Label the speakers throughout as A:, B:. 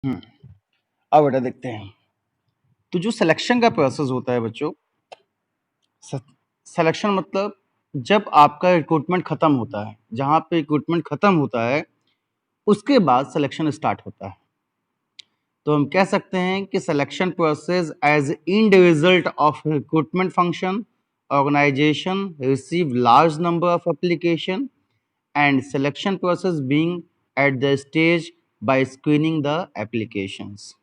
A: हम्म, अब बेटा देखते हैं। तो जो सिलेक्शन का प्रोसेस होता है बच्चों, सिलेक्शन मतलब जब आपका रिक्रूटमेंट खत्म होता है, जहां पे रिक्रूटमेंट खत्म होता है उसके बाद सिलेक्शन स्टार्ट होता है। तो हम कह सकते हैं कि selection process as in result of recruitment function, organisation receive large number of application and selection process being at the stage by screening the applications.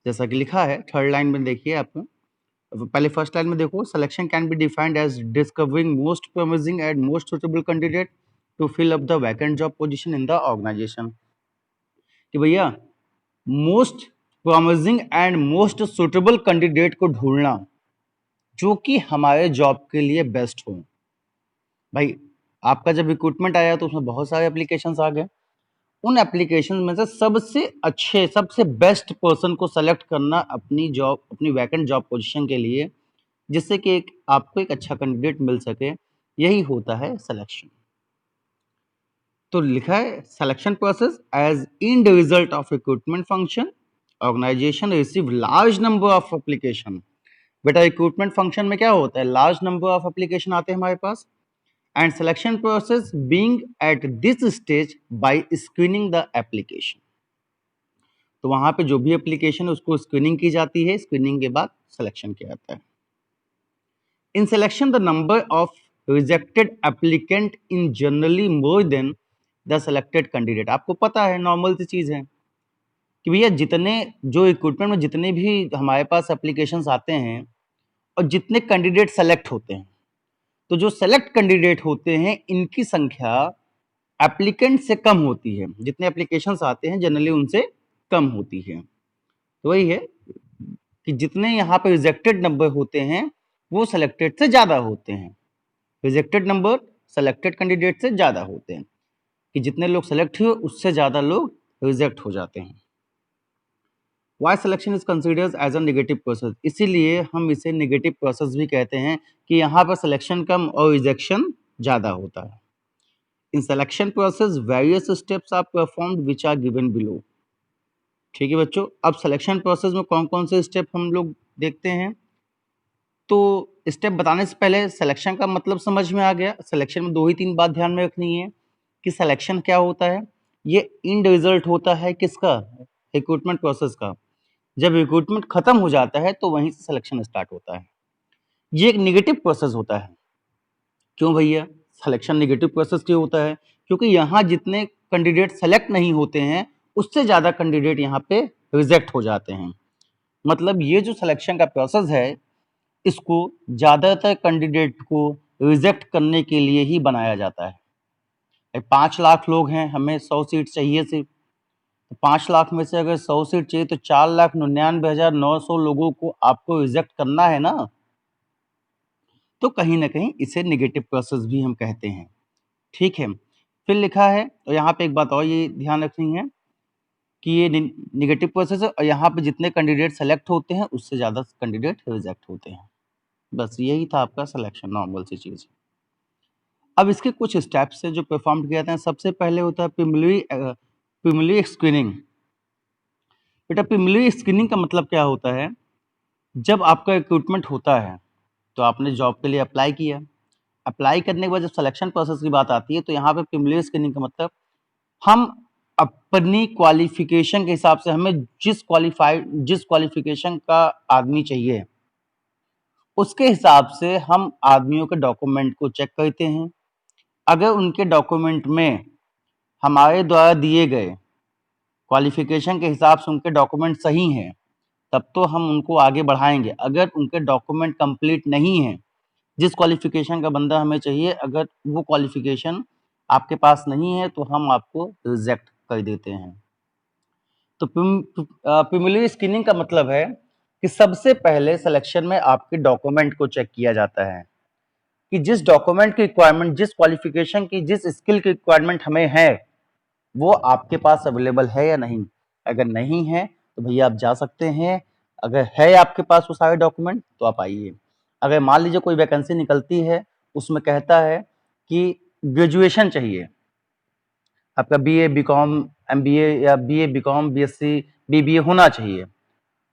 A: जैसा कि लिखा है थर्ड लाइन में, देखिए आप पहले फर्स्ट लाइन में देखो, selection can be defined as discovering most promising and most suitable candidate to fill up the vacant job position in the organisation. कि भैया most promising and most suitable candidate को ढूंढना जो कि हमारे जॉब के लिए बेस्ट हो। भाई आपका जब रिक्रूटमेंट आया तो उसमें बहुत सारे एप्लीकेशंस आ गए, उन एप्लीकेशन में से सबसे अच्छे सबसे बेस्ट पर्सन को सेलेक्ट करना अपनी जॉब, अपनी वैकेंट जॉब पोजीशन के लिए, जिससे कि आपको एक अच्छा कैंडिडेट मिल सके, यही होता है सिलेक्शन। तो लिखा है selection process as in the result of recruitment function, organisation receive large number of application. बेटा रिक्रूटमेंट फंक्शन में क्या होता है, लार्ज नंबर ऑफ एप्लीकेशन आते हैं हमारे पास, and selection process being at this stage by screening the application. तो वहां पे जो भी एप्लीकेशन है उसको स्क्रीनिंग की जाती है, स्क्रीनिंग के बाद सिलेक्शन किया जाता है। In selection the number of rejected applicant in generally more than the selected candidate. आपको पता है नॉर्मल सी चीज है कि भैया जितने जो रिक्रूटमेंट में जितने भी हमारे पास एप्लीकेशंस आते हैं और जितने कैंडिडेट सेलेक्ट होते हैं, तो जो सेलेक्ट कैंडिडेट होते हैं इनकी संख्या एप्लीकेंट से कम होती है, जितने एप्लीकेशंस आते हैं जनरली उनसे कम होती है। तो वही है कि जितने यहाँ पे रिजेक्टेड नंबर होते हैं वो सेलेक्टेड से ज्यादा होते हैं, रिजेक्टेड नंबर सेलेक्टेड कैंडिडेट से ज्यादा होते हैं, कि जितने लोग सेलेक्ट हुए उससे ज्यादा लोग रिजेक्ट हो जाते हैं। Why selection is considered as a negative process, इसीलिए हम इसे नेगेटिव प्रोसेस भी कहते हैं कि यहाँ पर सिलेक्शन कम और रिजेक्शन ज्यादा होता है। In selection process various steps are performed which are given below. ठीक है बच्चों, अब सिलेक्शन प्रोसेस में कौन कौन से स्टेप हम लोग देखते हैं। तो स्टेप बताने से पहले सिलेक्शन का मतलब समझ में आ गया। सिलेक्शन में 2 ही 3 बात ध्यान में रखनी है कि सिलेक्शन क्या होता है। ये एंड रिजल्ट होता है किसका, रिक्रूटमेंट प्रोसेस का। जब रिक्रूटमेंट खत्म हो जाता है तो वहीं से सिलेक्शन स्टार्ट होता है। ये एक नेगेटिव प्रोसेस होता है। क्यों भैया सिलेक्शन नेगेटिव प्रोसेस क्यों होता है, क्योंकि यहाँ जितने कैंडिडेट सेलेक्ट नहीं होते हैं उससे ज्यादा कैंडिडेट यहाँ पे रिजेक्ट हो जाते हैं। मतलब ये जो सिलेक्शन का प्रोसेस है इसको ज्यादातर कैंडिडेट को रिजेक्ट करने के लिए ही बनाया जाता है। 5 लाख लोग हैं, हमें 100 सीट चाहिए सिर्फ, तो 5 लाख में से अगर 100 सीट चाहिए तो 4,99,900 लोगों को आपको रिजेक्ट करना है ना। तो कहीं ना कहीं इसे नेगेटिव प्रोसेस भी हम कहते हैं। ठीक है, फिर लिखा है, तो यहाँ पे एक बात और ये ध्यान रखनी है कि ये नेगेटिव प्रोसेस है और यहाँ पे जितने कैंडिडेट सेलेक्ट होते हैं उससे ज्यादा कैंडिडेट रिजेक्ट होते हैं। बस यही था आपका सिलेक्शन, नॉर्मल सी चीज। अब इसके कुछ स्टेप्स हैं जो परफॉर्म किए जाते हैं। सबसे पहले होता है प्रीलिमिनरी स्क्रीनिंग। बेटा प्रीलिमिनरी स्क्रीनिंग का मतलब क्या होता है, जब आपका रिक्रूटमेंट होता है तो आपने जॉब के लिए अप्लाई किया, अप्लाई करने के बाद जब सिलेक्शन प्रोसेस की बात आती है तो यहाँ पे प्रीलिमिनरी स्क्रीनिंग का मतलब हम अपनी क्वालिफिकेशन के हिसाब से, हमें जिस क्वालिफिकेशन का आदमी चाहिए उसके हिसाब से हम आदमियों के डॉक्यूमेंट को चेक करते हैं। अगर उनके डॉक्यूमेंट में हमारे द्वारा दिए गए क्वालिफिकेशन के हिसाब से उनके डॉक्यूमेंट सही हैं तब तो हम उनको आगे बढ़ाएंगे। अगर उनके डॉक्यूमेंट कंप्लीट नहीं है, जिस क्वालिफिकेशन का बंदा हमें चाहिए अगर वो क्वालिफिकेशन आपके पास नहीं है तो हम आपको रिजेक्ट कर देते हैं। तो प्रीलिमिनरी स्क्रीनिंग का मतलब है कि सबसे पहले सिलेक्शन में आपके डॉक्यूमेंट को चेक किया जाता है कि जिस डॉक्यूमेंट की रिक्वायरमेंट, जिस क्वालिफिकेशन की, जिस स्किल की रिक्वायरमेंट हमें है वो आपके पास अवेलेबल है या नहीं। अगर नहीं है तो भैया आप जा सकते हैं, अगर है आपके पास वो सारे डॉक्यूमेंट तो आप आइए। अगर मान लीजिए कोई वैकेंसी निकलती है उसमें कहता है कि ग्रेजुएशन चाहिए, आपका बीए, बीकॉम, एमबीए या बीए, बीकॉम, बीएससी, बीबीए होना चाहिए।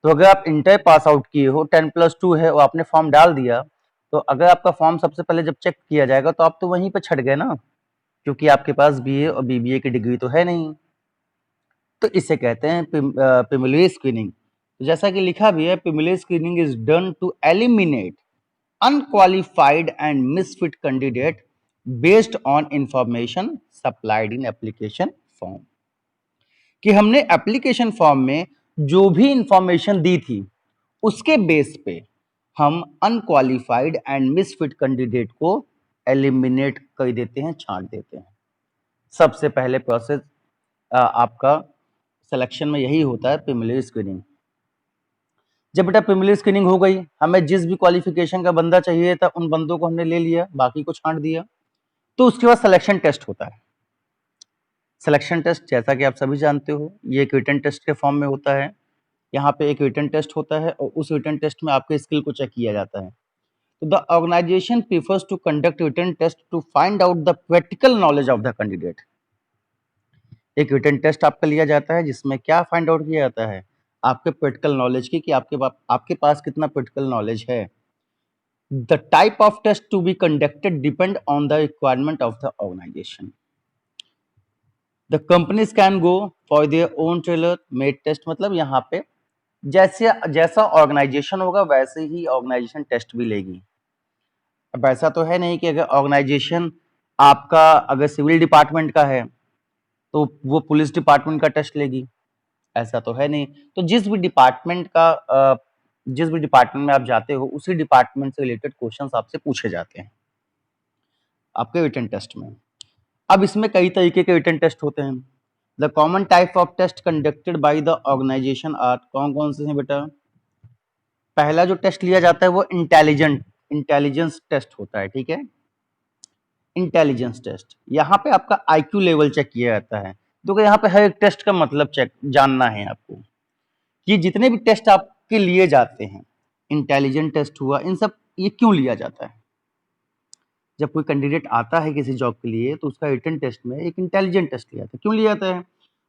A: तो अगर आप इंटर पास आउट किए हो, 10+2 है और आपने फॉर्म डाल दिया, तो अगर आपका फॉर्म सबसे पहले जब चेक किया जाएगा तो आप तो वहीं पे छट गए ना, क्योंकि आपके पास बीए और बीबीए की डिग्री तो है नहीं। तो इसे कहते हैं प्रिलिमिनरी स्क्रीनिंग। जैसा कि लिखा भी है, preliminary screening is done to eliminate unqualified and misfit candidate based on information supplied in application form. कि हमने एप्लीकेशन फॉर्म में जो भी इंफॉर्मेशन दी थी उसके बेस पे हम अनक्वालिफाइड एंड मिसफिट कैंडिडेट को एलिमिनेट कर देते हैं, छांट देते हैं। सबसे पहले प्रोसेस आपका सिलेक्शन में यही होता है, प्रिलिमिनरी स्क्रीनिंग। जब बेटा प्रिलिमिनरी स्क्रीनिंग हो गई, हमें जिस भी क्वालिफिकेशन का बंदा चाहिए था उन बंदों को हमने ले लिया, बाकी को छांट दिया। तो उसके बाद सिलेक्शन टेस्ट होता है। सिलेक्शन टेस्ट जैसा कि आप सभी जानते हो, ये एक रिटन टेस्ट के फॉर्म में होता है। यहाँ पे एक रिटन टेस्ट होता है और उस रिटन टेस्ट में आपके स्किल को चेक किया जाता है। तो the organisation prefers to conduct written test to find out the practical knowledge of the candidate. एक रिटन टेस्ट आपका लिया जाता है जिसमें क्या फाइंड आउट किया जाता है, आपके प्रैक्टिकल नॉलेज की, कि आपके पास कितना प्रैक्टिकल नॉलेज है। The type of test to be conducted depend on the requirement of the organisation. The companies can go for their own tailor made test, मतलब यहाँ पे जैसा ऑर्गेनाइजेशन होगा वैसे ही ऑर्गेनाइजेशन टेस्ट भी लेगी। अब ऐसा तो है नहीं कि अगर ऑर्गेनाइजेशन आपका अगर सिविल डिपार्टमेंट का है तो वो पुलिस डिपार्टमेंट का टेस्ट लेगी, ऐसा तो है नहीं। तो जिस भी डिपार्टमेंट में आप जाते हो उसी डिपार्टमेंट से रिलेटेड क्वेश्चंस आपसे पूछे जाते हैं आपके रिटन टेस्ट में। अब इसमें कई तरीके के रिटन टेस्ट होते हैं। The common type of test conducted by the organisation are, कौन कौन से हैं बेटा? पहला जो टेस्ट लिया जाता है वो इंटेलिजेंस टेस्ट होता है, ठीक है। इंटेलिजेंस टेस्ट, यहाँ पे आपका आईक्यू लेवल चेक किया जाता है। तो यहाँ पे हर एक टेस्ट का मतलब चेक जानना है आपको कि जितने भी टेस्ट आपके लिए जाते हैं, इंटेलिजेंट टेस्ट हुआ, इन सब ये क्यों लिया जाता है? जब कोई कैंडिडेट आता है किसी जॉब के लिए तो उसका रिटन टेस्ट में एक इंटेलिजेंट टेस्ट लिया जाता है। क्यों लिया जाता है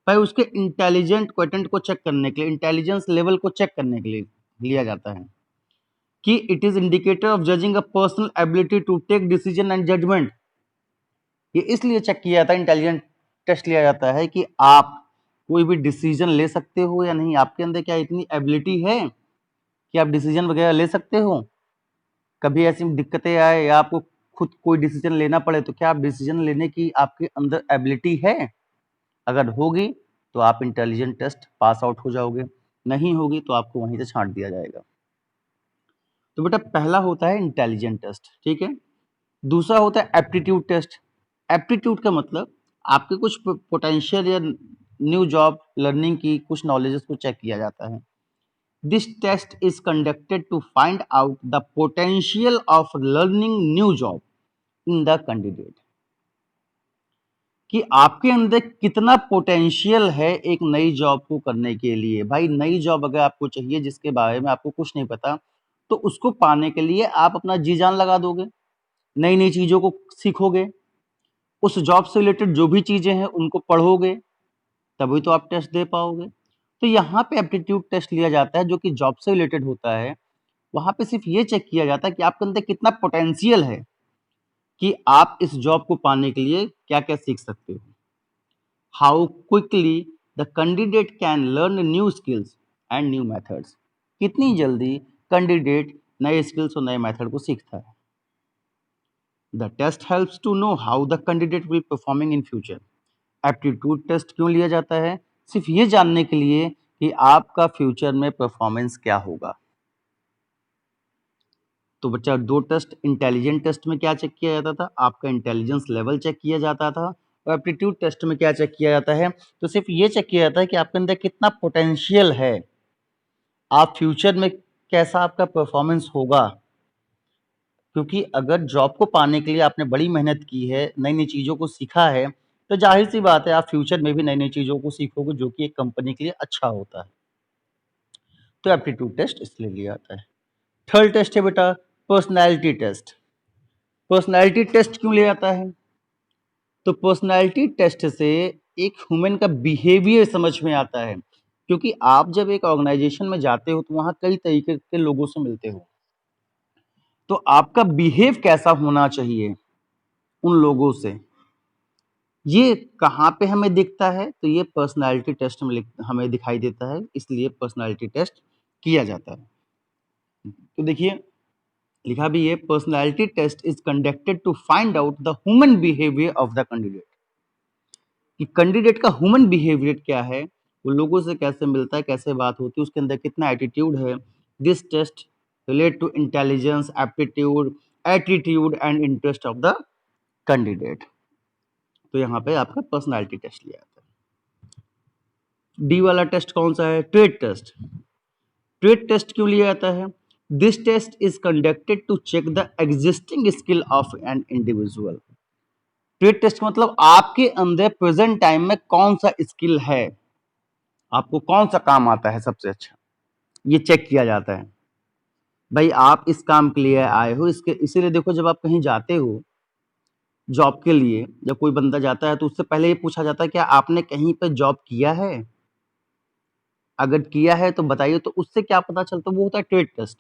A: भाई? उसके इंटेलिजेंट क्वेश्चन को चेक करने के लिए, इंटेलिजेंस लेवल को चेक करने के लिए लिया जाता है कि it is indicator of judging a personal ability to take decision and judgement. ये इसलिए चेक किया जाता है, इंटेलिजेंट टेस्ट लिया जाता है कि आप कोई भी डिसीजन ले सकते हो या नहीं, आपके अंदर क्या इतनी एबिलिटी है कि आप डिसीजन वगैरह ले सकते हो। कभी ऐसी दिक्कतें आए या आपको खुद कोई डिसीजन लेना पड़े तो क्या आप डिसीजन लेने की आपके अंदर एबिलिटी है? अगर होगी तो आप इंटेलिजेंट टेस्ट पास आउट हो जाओगे, नहीं होगी तो आपको वहीं से छांट दिया जाएगा। तो बेटा पहला होता है इंटेलिजेंट टेस्ट, ठीक है। दूसरा होता है एप्टीट्यूड टेस्ट। एप्टीट्यूड का मतलब आपके कुछ पोटेंशियल या न्यू जॉब लर्निंग की कुछ नॉलेजेस को चेक किया जाता है। This test is conducted to find out the potential of learning new job in the candidate, कि आपके अंदर कितना पोटेंशियल है एक नई जॉब को करने के लिए। भाई नई जॉब अगर आपको चाहिए जिसके बारे में आपको कुछ नहीं पता, तो उसको पाने के लिए आप अपना जी जान लगा दोगे, नई नई चीजों को सीखोगे, उस जॉब से रिलेटेड जो भी चीजें हैं उनको पढ़ोगे, तभी तो आप टेस्ट दे पाओगे। तो यहाँ पे एप्टीट्यूड टेस्ट लिया जाता है जो कि जॉब से रिलेटेड होता है। वहां पे सिर्फ ये चेक किया जाता है कि आपके अंदर कितना पोटेंशियल है कि आप इस जॉब को पाने के लिए क्या क्या सीख सकते हो। How quickly the candidate can learn new skills and new methods, कितनी जल्दी कैंडिडेट नए स्किल्स और नए मेथड को सीखता है। The test helps to know how the candidate will performing in future. Aptitude test क्यों लिया जाता है? सिर्फ ये जानने के लिए कि आपका फ्यूचर में परफॉर्मेंस क्या होगा। तो बच्चा दो टेस्ट, इंटेलिजेंट टेस्ट में क्या चेक किया जाता था? आपका इंटेलिजेंस लेवल चेक किया जाता था। और एप्टीट्यूड टेस्ट में क्या चेक किया जाता है? तो सिर्फ ये चेक किया जाता है कि आपके अंदर कितना पोटेंशियल है, आप फ्यूचर में कैसा आपका परफॉर्मेंस होगा। क्योंकि अगर जॉब को पाने के लिए आपने बड़ी मेहनत की है, नई नई चीज़ों को सीखा है, तो जाहिर सी बात है आप फ्यूचर में भी नई नई चीज़ों को सीखोगे जो कि एक कंपनी के लिए अच्छा होता है। तो एप्टीट्यूड टेस्ट इसलिए लिया जाता है। थर्ड टेस्ट है बेटा पर्सनैलिटी टेस्ट। पर्सनैलिटी टेस्ट क्यों लिया जाता है? तो पर्सनैलिटी टेस्ट से एक ह्यूमन का बिहेवियर समझ में आता है, क्योंकि आप जब एक ऑर्गेनाइजेशन में जाते हो तो वहां कई तरीके के लोगों से मिलते हो, तो आपका बिहेव कैसा होना चाहिए उन लोगों से, ये कहाँ पे हमें दिखता है? तो ये पर्सनालिटी टेस्ट में हमें दिखाई देता है, इसलिए पर्सनालिटी टेस्ट किया जाता है। तो देखिए लिखा भी है, personality test is conducted to find out the human behaviour of the candidate, कि कैंडिडेट का ह्यूमन बिहेवियर क्या है, वो लोगों से कैसे मिलता है, कैसे बात होती है, उसके अंदर कितना एटीट्यूड है। This test relate to intelligence, aptitude, attitude and interest of the candidate. तो यहाँ पे आपका पर्सनालिटी टेस्ट लिया जाता है। डी वाला टेस्ट कौन सा है? Trade test. ट्रेड टेस्ट क्यों लिया जाता है? This test is conducted to check the existing skill of an individual. Trade test का मतलब आपके अंदर प्रेजेंट टाइम में कौन सा स्किल है, आपको कौन सा काम आता है सबसे अच्छा, ये चेक किया जाता है। भाई आप इस काम के लिए आए हो, इसके इसीलिए देखो जब आप कहीं जाते हो जॉब के लिए, जब कोई बंदा जाता है तो उससे पहले ये पूछा जाता है क्या आपने कहीं पे जॉब किया है, अगर किया है तो बताइए। तो उससे क्या पता चलता है? वो होता है ट्रेड टेस्ट,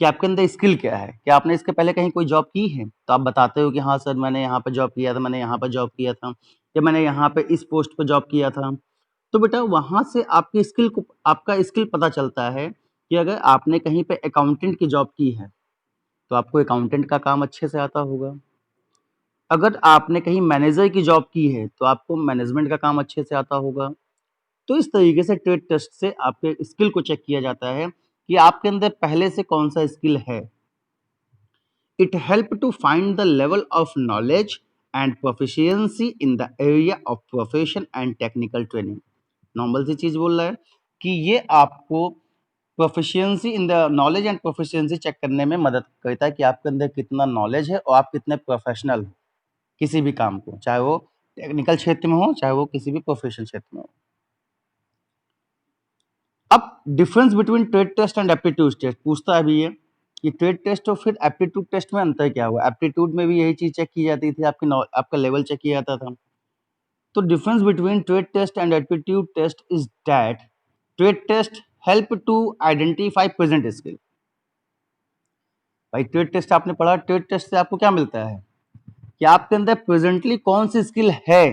A: कि आपके अंदर स्किल क्या है, क्या आपने इसके पहले कहीं कोई जॉब की है, तो आप बताते हो कि हाँ सर मैंने यहाँ पे जॉब किया था, मैंने यहाँ पे जॉब किया था, या मैंने यहाँ पे इस पोस्ट पे जॉब किया था। तो बेटा वहां से आपकी स्किल को, आपका स्किल पता चलता है कि अगर आपने कहीं पे अकाउंटेंट की जॉब की है तो आपको अकाउंटेंट का काम अच्छे से आता होगा, अगर आपने कहीं मैनेजर की जॉब की है तो आपको मैनेजमेंट का काम अच्छे से आता होगा। तो इस तरीके से ट्रेड टेस्ट से आपके स्किल को चेक किया जाता है कि आपके अंदर पहले से कौन सा स्किल है। It help to find the level of knowledge and proficiency in the area of profession and technical training. Normal सी चीज बोल रहा है कि ये आपको proficiency in the knowledge and proficiency check करने में मदद करता है कि आपके अंदर कितना नॉलेज है और आप कितने प्रोफेशनल हो किसी भी काम को, चाहे वो टेक्निकल क्षेत्र में हो चाहे वो किसी भी प्रोफेशनल क्षेत्र में हो। अब difference between trade test and aptitude test पूछता है अभी ये कि ट्रेड टेस्ट और फिर एप्टीट्यूड टेस्ट में अंतर क्या हुआ। एप्टीट्यूड में भी यही चीज चेक की जाती थी, आपका लेवल चेक किया जाता था। तो difference between trade test and aptitude test is that trade test help to identify present skill. भाई ट्रेड टेस्ट आपने पढ़ा, ट्रेड टेस्ट से आपको क्या मिलता है कि आपके अंदर प्रेजेंटली कौन सी स्किल है।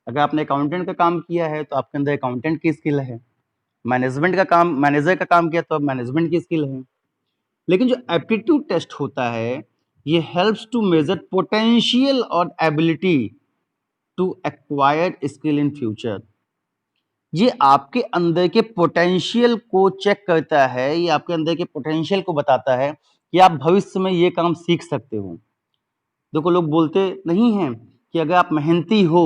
A: अगर आपने अकाउंटेंट का काम किया है तो आपके अंदर अकाउंटेंट की स्किल है, मैनेजर का काम किया तो मैनेजमेंट की स्किल है। लेकिन जो एप्टीट्यूड टेस्ट होता है ये हेल्प्स टू मेजर पोटेंशियल और ability to acquire skill in future. ये आपके अंदर के पोटेंशियल को चेक करता है, ये आपके अंदर के पोटेंशियल को बताता है कि आप भविष्य में ये काम सीख सकते हो। देखो लोग बोलते नहीं हैं कि अगर आप मेहनती हो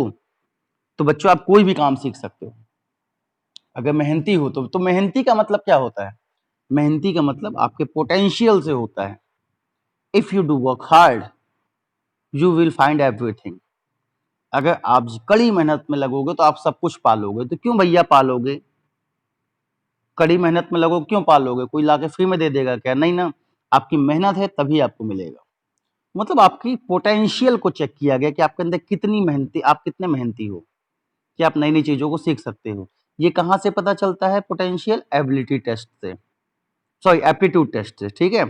A: तो बच्चों आप कोई भी काम सीख सकते हो। अगर मेहनती हो तो मेहनती का मतलब क्या होता है? मेहनती का मतलब आपके पोटेंशियल से होता है। If you do work hard you will find everything. अगर आप कड़ी मेहनत में लगोगे तो आप सब कुछ पालोगे। तो क्यों भैया पालोगे? कड़ी मेहनत में लगो क्यों पालोगे? कोई लाके फ्री में दे देगा क्या? नहीं ना, आपकी मेहनत है तभी आपको मिलेगा। मतलब आपकी पोटेंशियल को चेक किया गया कि आपके अंदर कितनी मेहनती, आप कितने मेहनती हो कि आप नई नई चीजों को सीख सकते हो। ये कहाँ से पता चलता है? पोटेंशियल एबिलिटी टेस्ट से, सॉरी एप्टीट्यूड टेस्ट से, ठीक है।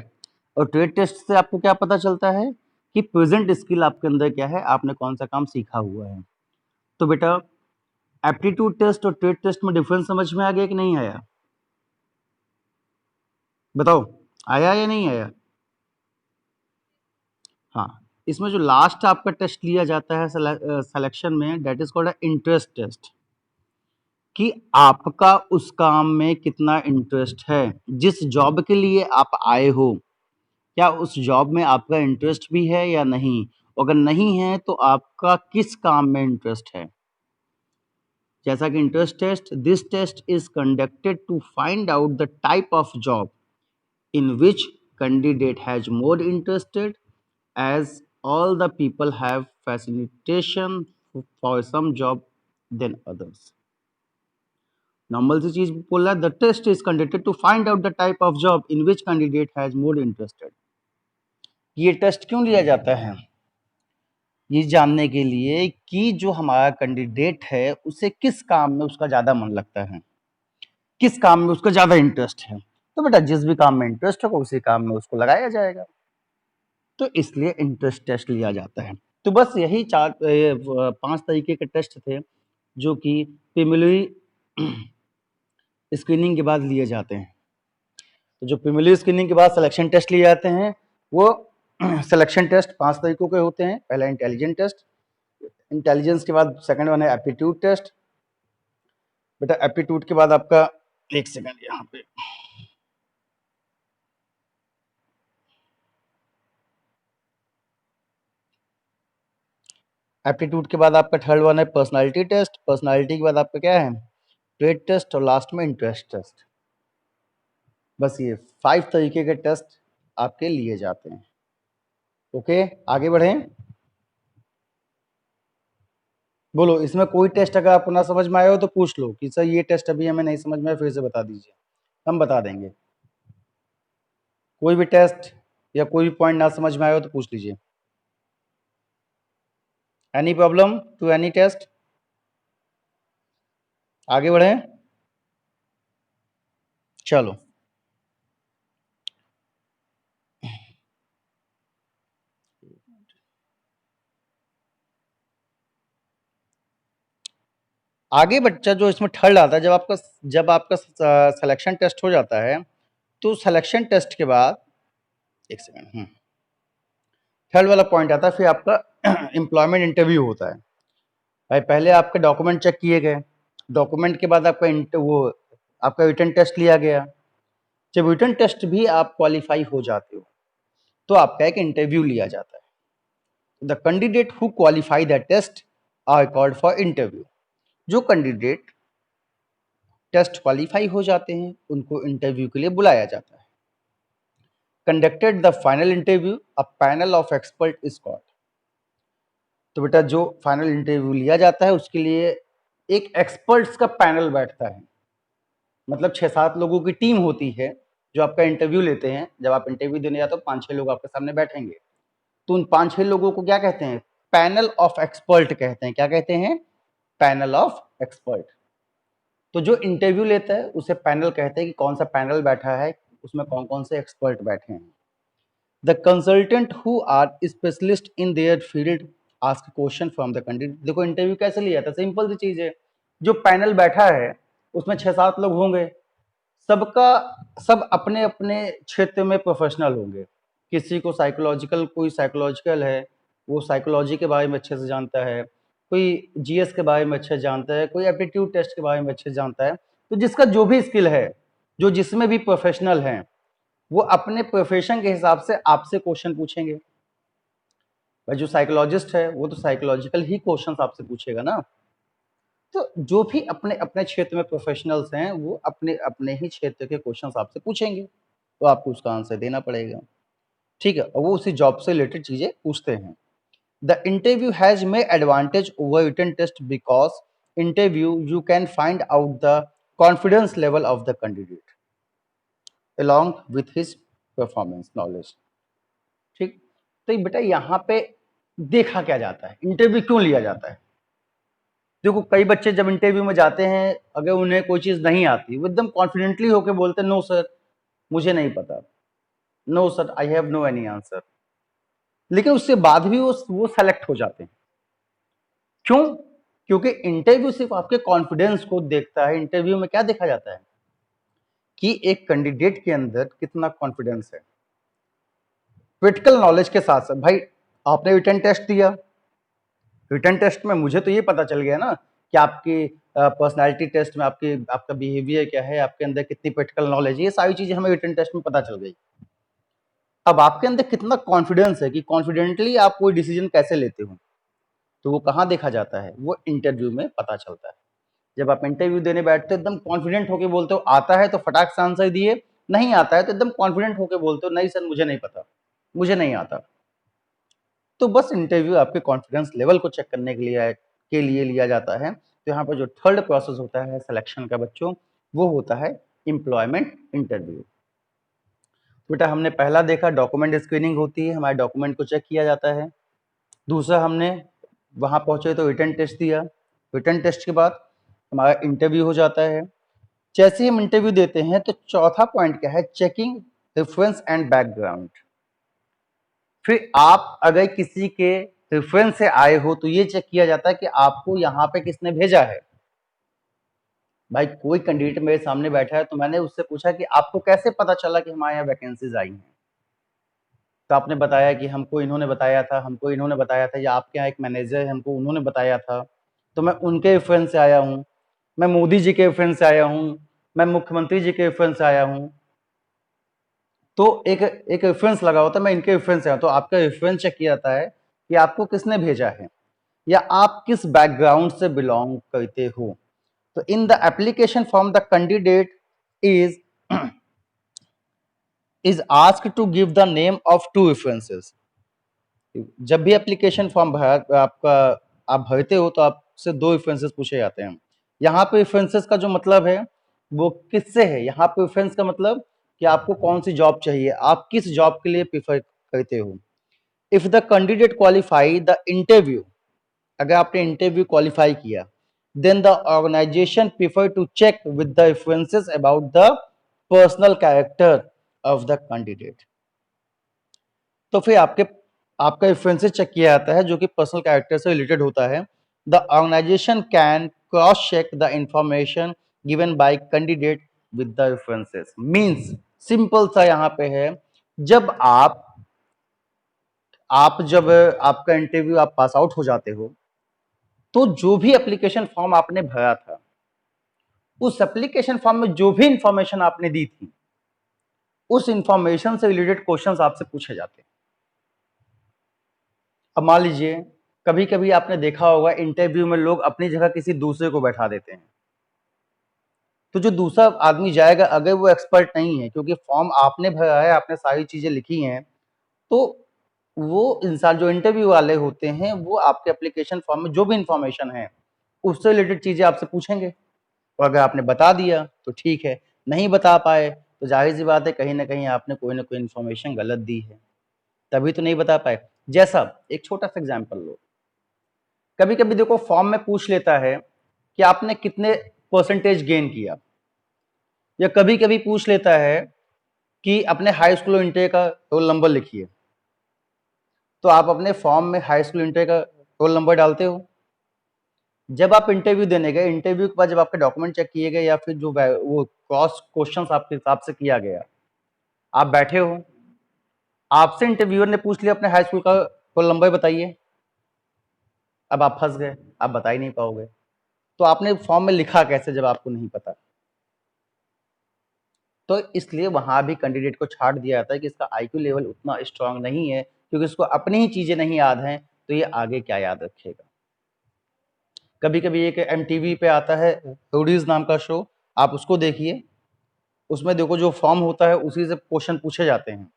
A: और ट्रेड टेस्ट से आपको क्या पता चलता है कि प्रेजेंट स्किल आपके अंदर क्या है, आपने कौन सा काम सीखा हुआ है। तो बेटा एप्टीट्यूड टेस्ट और ट्रेड टेस्ट में डिफरेंस समझ में आ गया कि नहीं आया? बताओ, आया या नहीं आया? हाँ, इसमें जो लास्ट आपका टेस्ट लिया जाता है सिलेक्शन में, that is called interest test, कि आपका उस काम में कितना इंटरेस्ट है, जिस जॉब के लिए आप आए हो क्या उस जॉब में आपका इंटरेस्ट भी है या नहीं। अगर नहीं है तो आपका किस काम में इंटरेस्ट है। जैसा कि interest test, this test is conducted to find out the type of job in which candidate has more interested, as all the people have fascination for some job than others. Normal सी चीज बोल रहा है, the test is conducted to find out the type of job in which candidate has more interested. ये test क्यों लिया जाता है? ये जानने के लिए कि जो हमारा कैंडिडेट है उसे किस काम में उसका ज़्यादा मन लगता है, किस काम में उसका ज़्यादा इंटरेस्ट है। तो बेटा जिस भी काम में इंटरेस्ट होगा उसी काम में उसको लगाया जाएगा, तो इसलिए इंटरेस्ट टेस्ट लिया जाता है। तो बस यही 5 तरीके के टेस्ट थे जो कि प्रीलिमिनरी स्क्रीनिंग के बाद लिए जाते हैं। तो जो प्रीलिमिनरी स्क्रीनिंग के बाद सिलेक्शन टेस्ट लिए जाते हैं वो सिलेक्शन टेस्ट 5 तरीकों के होते हैं। पहला इंटेलिजेंट टेस्ट, इंटेलिजेंस के बाद सेकंड वन है एप्टीट्यूड टेस्ट। बेटा एप्टीट्यूड के बाद आपका एक सेकंड यहाँ पे एप्टीट्यूड के बाद आपका थर्ड वन है पर्सनालिटी टेस्ट। पर्सनालिटी के बाद आपका क्या है ट्रेड टेस्ट और लास्ट में इंटरेस्ट टेस्ट। बस ये 5 तरीके के टेस्ट आपके लिए जाते हैं। ओके आगे बढ़ें। बोलो इसमें कोई टेस्ट अगर आपको ना समझ में आया हो तो पूछ लो कि सर ये टेस्ट अभी हमें नहीं समझ में आया, फिर से बता दीजिए, हम बता देंगे। कोई भी टेस्ट या कोई भी पॉइंट ना समझ में आया हो तो पूछ लीजिए। Any problem to any test? आगे बढ़ें। चलो आगे बच्चा जो इसमें थर्ड आता है, जब आपका सिलेक्शन टेस्ट हो जाता है तो सिलेक्शन टेस्ट के बाद एक सेकंड थर्ड वाला पॉइंट आता है, फिर आपका एम्प्लॉयमेंट इंटरव्यू होता है। भाई पहले आपके डॉक्यूमेंट चेक किए गए, डॉक्यूमेंट के बाद आपका रिटन टेस्ट लिया गया। जब रिटन टेस्ट भी आप क्वालिफाई हो जाते हो तो आपका एक इंटरव्यू लिया जाता है। The candidate who qualify the test are called for interview. जो कैंडिडेट टेस्ट क्वालिफाई हो जाते हैं उनको इंटरव्यू के लिए बुलाया जाता है। Conducted the final interview a panel of expert is called. तो बेटा जो फाइनल इंटरव्यू लिया जाता है उसके लिए एक एक्सपर्ट्स का पैनल बैठता है, मतलब 6-7 लोगों की टीम होती है जो आपका इंटरव्यू लेते हैं। जब आप इंटरव्यू देने जाते हो 5-6 लोग आपके सामने बैठेंगे, तो उन 5-6 लोगों को क्या कहते हैं पैनल ऑफ एक्सपर्ट कहते हैं। क्या कहते हैं पैनल ऑफ एक्सपर्ट। तो जो इंटरव्यू लेता है उसे पैनल कहते हैं कि कौन सा पैनल बैठा है, उसमें कौन कौन से एक्सपर्ट बैठे हैं। The consultant who are specialist in their field ask question from the candidate. देखो इंटरव्यू कैसे लिया था, सिंपल सी चीज है। जो पैनल बैठा है उसमें 6-7 लोग होंगे, सबका सब अपने अपने क्षेत्र में प्रोफेशनल होंगे। किसी को साइकोलॉजिकल, कोई साइकोलॉजिकल है वो साइकोलॉजी के बारे में अच्छे से जानता है, कोई जीएस के बारे में अच्छे से जानता है, कोई एप्टीट्यूड टेस्ट के बारे में अच्छे से जानता है। तो जिसका जो भी स्किल है, जो जिसमें भी प्रोफेशनल है, वो अपने प्रोफेशन के हिसाब से आपसे क्वेश्चन पूछेंगे। भाई जो साइकोलॉजिस्ट है वो तो साइकोलॉजिकल ही क्वेश्चन आपसे पूछेगा ना। तो जो भी अपने अपने क्षेत्र में प्रोफेशनल्स हैं वो अपने अपने ही क्षेत्र के क्वेश्चन आपसे पूछेंगे, तो आपको उसका आंसर देना पड़ेगा। ठीक है, और वो उसी जॉब से रिलेटेड चीजें पूछते हैं। The interview has may advantage over written test because interview you can find out the confidence level of the candidate along with his performance knowledge। ठीक, तो ये बेटा यहाँ पे देखा क्या जाता है, इंटरव्यू क्यों लिया जाता है। देखो कई बच्चे जब इंटरव्यू में जाते हैं, अगर उन्हें कोई चीज नहीं आती वो एकदम कॉन्फिडेंटली होकर बोलते हैं नो सर मुझे नहीं पता, no sir I have no any answer. लेकिन उसके बाद भी वो सेलेक्ट हो जाते हैं। क्यों? क्योंकि इंटरव्यू सिर्फ आपके कॉन्फिडेंस को देखता है। इंटरव्यू में क्या देखा जाता है कि एक कैंडिडेट के अंदर कितना कॉन्फिडेंस है। प्रैक्टिकल नॉलेज के साथ साथ भाई आपने रिटन टेस्ट दिया, रिटन टेस्ट में मुझे तो ये पता चल गया ना कि आपकी पर्सनालिटी टेस्ट में आपका बिहेवियर क्या है, आपके अंदर कितनी प्रैक्टिकल नॉलेज है, ये सारी चीजें हमें रिटन टेस्ट में पता चल गई। अब आपके अंदर कितना कॉन्फिडेंस है कि कॉन्फिडेंटली आप कोई डिसीजन कैसे लेते हो, तो वो कहाँ देखा जाता है, वो इंटरव्यू में पता चलता है। जब आप इंटरव्यू देने बैठते हो एकदम कॉन्फिडेंट होकर बोलते हो आता है तो फटाक से आंसर दिए, नहीं आता है तो एकदम कॉन्फिडेंट होकर बोलते हो नहीं सर मुझे नहीं पता, मुझे नहीं आता। तो बस इंटरव्यू आपके कॉन्फिडेंस लेवल को चेक करने के लिए लिया जाता है। तो यहाँ पर जो थर्ड प्रोसेस होता है सिलेक्शन का बच्चों, वो होता है एम्प्लॉयमेंट इंटरव्यू। बेटा हमने पहला देखा डॉक्यूमेंट स्क्रीनिंग होती है, हमारे डॉक्यूमेंट को चेक किया जाता है। दूसरा हमने वहाँ पहुँचे तो रिटन टेस्ट दिया, रिटन टेस्ट के बाद हमारा इंटरव्यू हो जाता है। जैसे ही हम इंटरव्यू देते हैं तो चौथा पॉइंट क्या है, चेकिंग रेफरेंस एंड बैकग्राउंड। फिर आप अगर किसी के रेफरेंस से आए हो तो ये चेक किया जाता है कि आपको यहाँ पे किसने भेजा है। भाई कोई कैंडिडेट मेरे सामने बैठा है तो मैंने उससे पूछा कि आपको कैसे पता चला कि हमारे यहाँ वैकेंसीज आई हैं, तो आपने बताया कि हमको इन्होंने बताया था, हमको इन्होंने बताया था, या आपके यहाँ एक मैनेजर है हमको उन्होंने बताया था, तो मैं उनके रेफरेंस से आया हूँ, मैं मोदी जी के रेफरेंस से आया हूँ, मैं मुख्यमंत्री जी के रेफरेंस से आया हूँ। तो एक रेफरेंस लगा होता है, मैं इनके रेफरेंस से आया, तो आपका रेफरेंस चेक किया जाता है कि आपको किसने भेजा है या आप किस बैकग्राउंड से बिलोंग करते हो। तो in the application form the candidate is is asked to give the name of two references। जब भी एप्लीकेशन फॉर्म आपका आप भरते हो तो आपसे दो रेफरेंसेस पूछे जाते हैं। यहाँ पे रेफरेंसेस का जो मतलब है वो किससे है, यहाँ पे रेफरेंस का मतलब कि आपको कौन सी जॉब चाहिए, आप किस जॉब के लिए प्रीफर करते हो। If the candidate qualify the interview, अगर आपने इंटरव्यू क्वालिफाई किया, then the organisation prefer to check with the references about the personal character of the candidate. तो फिर आपका रेफरेंसेस चेक किया जाता है जो कि पर्सनल कैरेक्टर से रिलेटेड होता है। The organisation can cross check the information given by candidate with the references. Means simple सा यहाँ पे है, जब जब आपका इंटरव्यू आप पास आउट हो जाते हो तो जो भी एप्लीकेशन फॉर्म आपने भरा था उस एप्लीकेशन फॉर्म में जो भी इंफॉर्मेशन आपने दी थी उस इंफॉर्मेशन से रिलेटेड क्वेश्चंस आपसे पूछे जाते हैं। अब मान लीजिए कभी कभी आपने देखा होगा इंटरव्यू में लोग अपनी जगह किसी दूसरे को बैठा देते हैं, तो जो दूसरा आदमी जाएगा अगर वो एक्सपर्ट नहीं है, क्योंकि फॉर्म आपने भरा है, आपने सारी चीजें लिखी हैं, तो वो इंसान जो इंटरव्यू वाले होते हैं वो आपके एप्लीकेशन फॉर्म में जो भी इंफॉर्मेशन है उससे रिलेटेड चीजें आपसे पूछेंगे, और अगर आपने बता दिया तो ठीक है, नहीं बता पाए तो जाहिर सी बात है कहीं ना कहीं आपने कोई ना कोई इंफॉर्मेशन गलत दी है, तभी तो नहीं बता पाए। जैसा एक छोटा सा एग्जाम्पल लो, कभी कभी देखो फॉर्म में पूछ लेता है कि आपने कितने परसेंटेज गेन किया, या कभी कभी पूछ लेता है कि अपने हाई स्कूल इंटर का रोल नंबर लिखिए, तो आप अपने फॉर्म में हाई स्कूल इंटर का रोल नंबर डालते हो। जब आप इंटरव्यू देने गए, इंटरव्यू के बाद जब आपके डॉक्यूमेंट चेक किए गए या फिर जो वो क्रॉस क्वेश्चंस आपके हिसाब से किया गया, आप बैठे हो, आपसे इंटरव्यूअर ने पूछ लिया अपने हाई स्कूल का रोल नंबर बताइए, अब आप फंस गए, आप बता ही नहीं पाओगे। तो आपने फॉर्म में लिखा कैसे जब आपको नहीं पता। तो इसलिए वहां भी कैंडिडेट को छाट दिया जाता है कि इसका आईक्यू लेवल उतना स्ट्रांग नहीं है, क्योंकि इसको अपनी ही चीजें नहीं याद हैं, तो ये आगे क्या याद रखेगा। कभी कभी एक एमटीवी पे आता है रोडीज नाम का शो, आप उसको देखिए, उसमें देखो जो फॉर्म होता है उसी से क्वेश्चन पूछे जाते हैं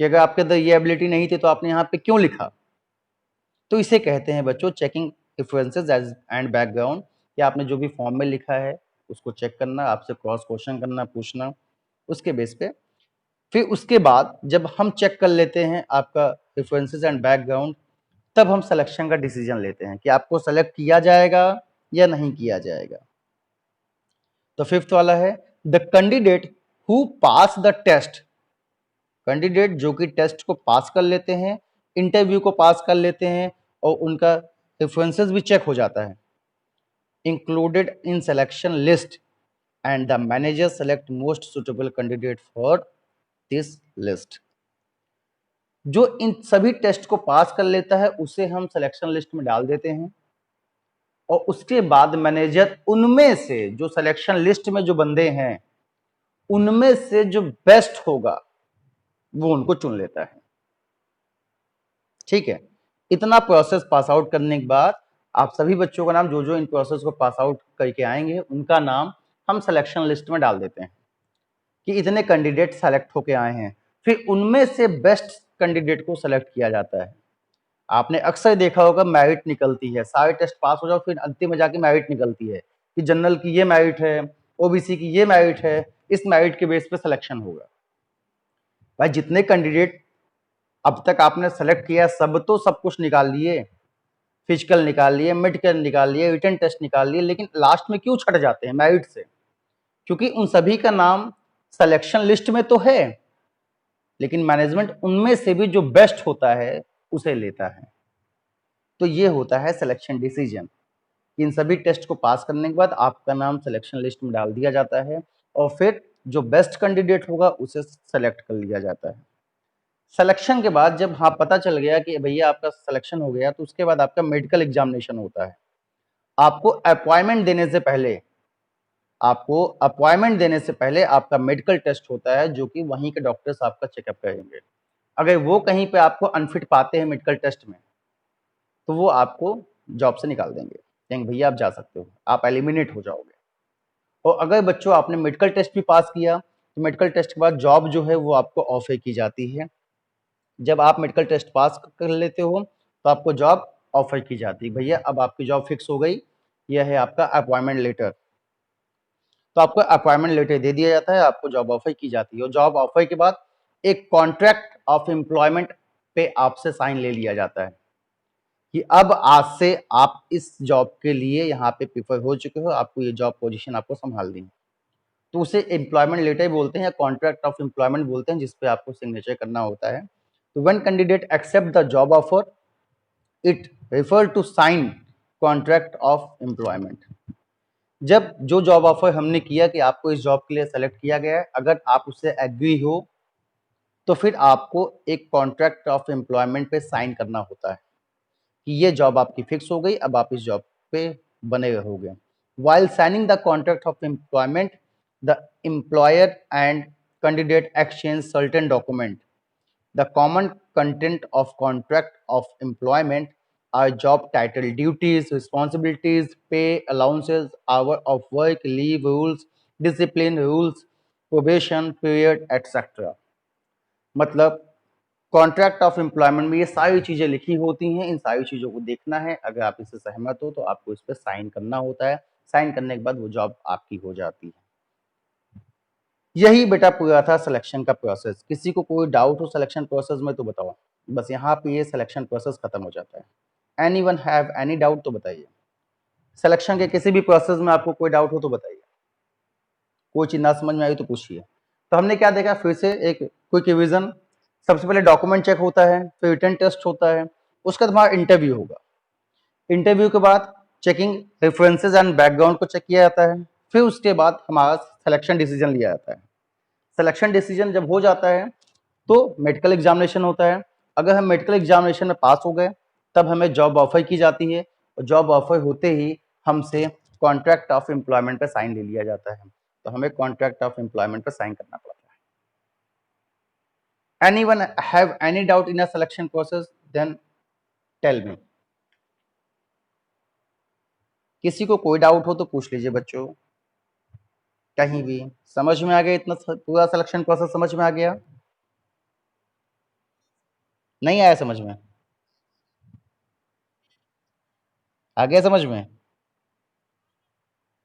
A: कि अगर आपके अंदर ये एबिलिटी नहीं थी तो आपने यहाँ पे क्यों लिखा। तो इसे कहते हैं बच्चों चेकिंग रेफरेंसेस एंड बैकग्राउंड, कि आपने जो भी फॉर्म में लिखा है उसको चेक करना, आपसे क्रॉस क्वेश्चन करना, पूछना, उसके बेस पे फिर उसके बाद जब हम चेक कर लेते हैं आपका रेफरेंसेस एंड बैकग्राउंड, तब हम सिलेक्शन का डिसीजन लेते हैं कि आपको सेलेक्ट किया जाएगा या नहीं किया जाएगा। तो फिफ्थ वाला है the candidate who pass the test. Candidate जो कि टेस्ट को पास कर लेते हैं, इंटरव्यू को पास कर लेते हैं और उनका रेफरेंसेस भी चेक हो जाता है, included in selection list and the manager select most suitable candidate for this list. जो इन सभी टेस्ट को पास कर लेता है उसे हम सिलेक्शन लिस्ट में डाल देते हैं, और उसके बाद मैनेजर उनमें से जो सिलेक्शन लिस्ट में जो बंदे हैं उनमें से जो बेस्ट होगा वो उनको चुन लेता है। ठीक है, इतना प्रोसेस पास आउट करने के बाद आप सभी बच्चों का नाम जो जो इन प्रोसेस को पास आउट करके आएंगे उनका नाम हम सिलेक्शन लिस्ट में डाल देते हैं कि इतने कैंडिडेट सेलेक्ट होके आए हैं, फिर उनमें से बेस्ट कैंडिडेट को सेलेक्ट किया जाता है। आपने अक्सर देखा होगा मेरिट निकलती है, सारे टेस्ट पास हो जाओ फिर अंतिम में जाके मेरिट निकलती है कि जनरल की ये मेरिट है, ओबीसी की ये मेरिट है, इस मेरिट के बेस पे सिलेक्शन होगा। भाई जितने कैंडिडेट अब तक आपने सेलेक्ट किया सब, तो सब कुछ निकाल लिए, फिजिकल निकाल लिए, मेडिकल निकाल लिए, रिटन टेस्ट निकाल लिए, लेकिन लास्ट में क्यों छट जाते हैं मेरिट से? क्योंकि उन सभी का नाम सिलेक्शन लिस्ट में तो है, लेकिन मैनेजमेंट उनमें से भी जो बेस्ट होता है उसे लेता है। तो ये होता है सिलेक्शन डिसीजन। इन सभी टेस्ट को पास करने के बाद आपका नाम सिलेक्शन लिस्ट में डाल दिया जाता है और फिर जो बेस्ट कैंडिडेट होगा उसे सेलेक्ट कर लिया जाता है। सिलेक्शन के बाद जब हाँ पता चल गया कि भैया आपका सिलेक्शन हो गया, तो उसके बाद आपका मेडिकल एग्जामिनेशन होता है। आपको अपॉइंटमेंट देने से पहले आपका मेडिकल टेस्ट होता है, जो कि वहीं के डॉक्टर्स आपका चेकअप करेंगे। अगर वो कहीं पे आपको अनफिट पाते हैं मेडिकल टेस्ट में, तो वो आपको जॉब से निकाल देंगे, कहेंगे भैया आप जा सकते हो, आप एलिमिनेट हो जाओगे। और अगर बच्चों आपने मेडिकल टेस्ट भी पास किया, तो मेडिकल टेस्ट के बाद जॉब जो है वो आपको ऑफर की जाती है। जब आप मेडिकल टेस्ट पास कर लेते हो तो आपको जॉब ऑफर की जाती है, भैया अब आपकी जॉब फिक्स हो गई, यह है आपका अपॉइंटमेंट लेटर। तो आपको अपॉइंटमेंट लेटर दे दिया जाता है, आपको जॉब ऑफर की जाती है, और जॉब ऑफर के बाद एक कॉन्ट्रैक्ट ऑफ एम्प्लॉयमेंट पे आपसे साइन ले लिया जाता है कि अब आज से आप इस जॉब के लिए यहाँ पे प्रिफर हो चुके हो, आपको ये जॉब पोजीशन आपको संभालनी है। तो उसे एम्प्लॉयमेंट लेटर बोलते हैं या कॉन्ट्रैक्ट ऑफ एम्प्लॉयमेंट बोलते हैं, जिसपे आपको सिग्नेचर करना होता है। तो when candidate accept the job offer, it refer to sign contract of employment. जब जो जॉब ऑफर हमने किया कि आपको इस जॉब के लिए सेलेक्ट किया गया है, अगर आप उससे एग्री हो तो फिर आपको एक कॉन्ट्रैक्ट ऑफ एम्प्लॉयमेंट पे साइन करना होता है कि ये जॉब आपकी फिक्स हो गई, अब आप इस जॉब पे बने रहोगे। While signing the contract of employment, the employer and candidate exchange certain document. The common content of contract of employment are job title, duties, responsibilities, pay, allowances, hour of work, leave rules, discipline rules, probation period, etc. मतलब contract of employment में ये सारी चीजें लिखी होती हैं, इन सारी चीजों को देखना है, अगर आप इससे सहमत हो तो आपको इस पर साइन करना होता है। साइन करने के बाद वो जॉब आपकी हो जाती है। यही बेटा पूरा था सिलेक्शन का प्रोसेस। किसी को कोई डाउट हो सिलेक्शन प्रोसेस में तो बताओ। बस यहाँ पे ये सिलेक्शन प्रोसेस खत्म हो जाता है। एनीवन हैव एनी डाउट तो बताइए। सिलेक्शन के किसी भी प्रोसेस में आपको कोई डाउट हो तो बताइए। कोई चीज ना समझ में आई तो पूछिए। तो हमने क्या देखा, फिर से एक क्विक रिवीजन। सबसे पहले डॉक्यूमेंट चेक होता है, फिर रिटन टेस्ट होता है, उसके बाद हमारा इंटरव्यू होगा। इंटरव्यू के बाद चेकिंग रेफरेंसेस एंड बैकग्राउंड को चेक किया जाता है, फिर उसके बाद हमारा सिलेक्शन डिसीजन लिया जाता है। सिलेक्शन डिसीजन जब हो जाता है तो मेडिकल एग्जामिनेशन होता है। अगर हम मेडिकल एग्जामिनेशन में पास हो गए तब हमें जॉब ऑफर की जाती है, और जॉब ऑफर होते ही हमसे कॉन्ट्रैक्ट ऑफ एम्प्लॉयमेंट पर साइन ले लिया जाता है। तो हमें कॉन्ट्रैक्ट ऑफ एम्प्लॉयमेंट पर साइन करना पड़ता है। Anyone have any doubt in a selection process? Then tell me. किसी को कोई डाउट हो तो पूछ लीजिए बच्चों, कहीं भी। समझ में आ गया? इतना पूरा सिलेक्शन प्रोसेस समझ में आ गया? नहीं आया समझ में? आ गया समझ में?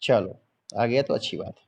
A: चलो, आ गया तो अच्छी बात है।